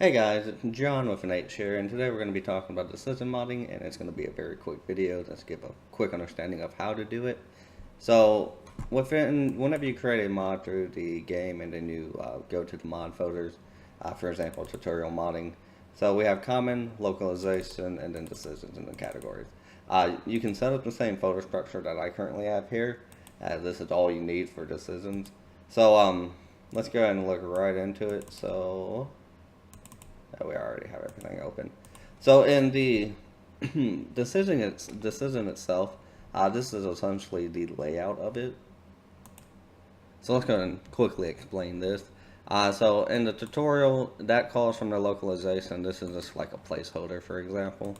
Hey guys, it's John with an H here, and today we're going to be talking about decision modding, and it's going to be a very quick video. Let's give a quick understanding of how to do it. So, whenever you create a mod through the game, and then you go to the mod folders, for example, tutorial modding. So we have common, localization, and then decisions in the categories. You can set up the same folder structure that I currently have here, as this is all you need for decisions. So, let's go ahead and look right into it. So. We already have everything open. So in the decision itself, this is essentially the layout of it. So let's go ahead and quickly explain this. So in the tutorial, that calls from the localization. This is just like a placeholder, for example.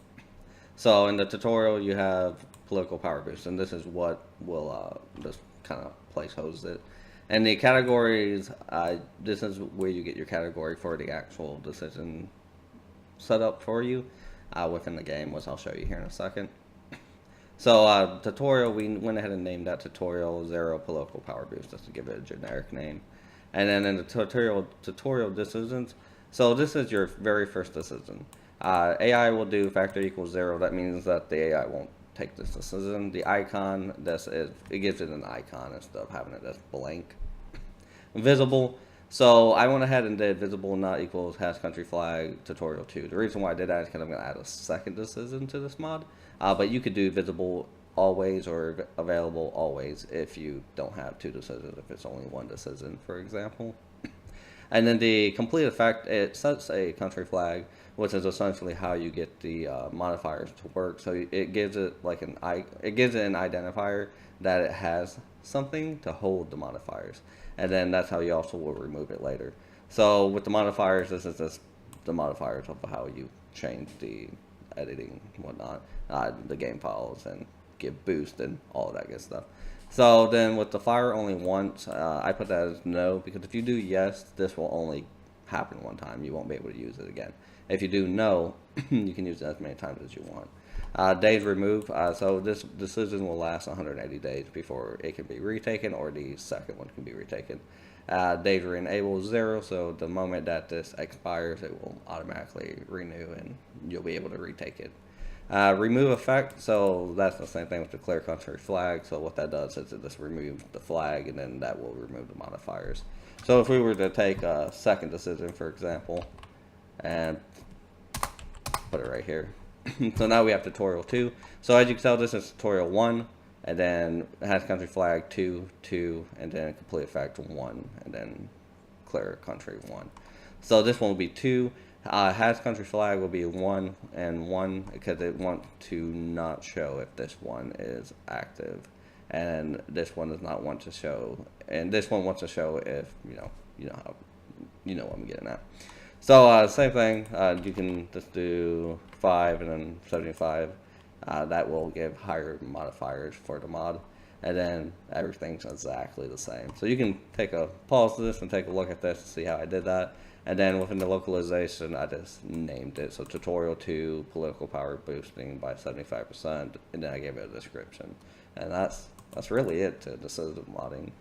So in the tutorial, you have political power boost, and this is what will just kind of placeholds it. And the categories, this is where you get your category for the actual decision set up for you within the game, which I'll show you here in a second. So tutorial, we went ahead and named that tutorial 0 political power boost just to give it a generic name. And then in the tutorial decisions, so this is your very first decision. AI will do factor equals 0. That means that the AI won't take this decision. The icon, it gives it an icon instead of having it as blank. Visible. So I went ahead and did visible not equals hash country flag tutorial 2. The reason why I did that is because I'm going to add a second decision to this mod. But you could do visible always or available always if you don't have two decisions, if it's only one decision, for example. And then the complete effect, it sets a country flag, which is essentially how you get the modifiers to work. So it gives it like an identifier that it has something to hold the modifiers, and then that's how you also will remove it later. So with the modifiers, this is just the modifiers of how you change the editing and whatnot, the game files, and give boost and all of that good stuff. So then with the fire only once, I put that as no, because if you do yes, this will only happen one time. You won't be able to use it again. If you do no, you can use it as many times as you want. Days removed, so this decision will last 180 days before it can be retaken, or the second one can be retaken. Days re-enable 0, so the moment that this expires, it will automatically renew and you'll be able to retake it. Remove effect, so that's the same thing with the clear country flag. So what that does is it just removes the flag, and then that will remove the modifiers. So if we were to take a second decision, for example, and put it right here. So now we have tutorial 2. So as you can tell, this is tutorial 1, and then it has country flag 2, 2, and then complete effect 1, and then clear country 1. So this one will be 2. Has country flag will be 1 and 1 because it wants to not show if this one is active, and this one does not want to show, and this one wants to show if you know what I'm getting at. So same thing. You can just do 5 and then 75. That will give higher modifiers for the mod, and then everything's exactly the same. So you can take a pause to this and take a look at this to see how I did that. And then within the localization, I just named it. So tutorial 2, political power boosting by 75%, and then I gave it a description. And that's really it to decision modding.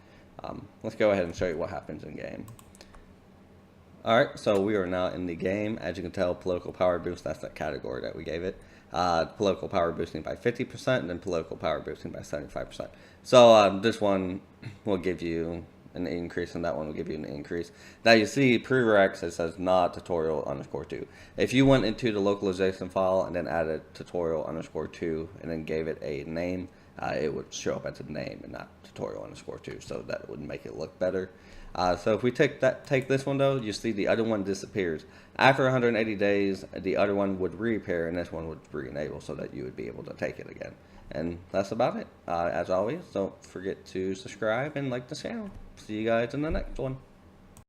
Let's go ahead and show you what happens in game. Alright, so we are now in the game. As you can tell, political power boost, that's the category that we gave it. Political power boosting by 50%, and then political power boosting by 75%. So this one will give you an increase, and that one will give you an increase. Now you see prereqs, it says not tutorial _2. If you went into the localization file and then added tutorial _2 and then gave it a name, it would show up as a name and not tutorial _2, so that would make it look better. So if we take this one though, you see the other one disappears. After 180 days, the other one would reappear and this one would re-enable so that you would be able to take it again. And that's about it. As always, don't forget to subscribe and like the channel. See you guys in the next one.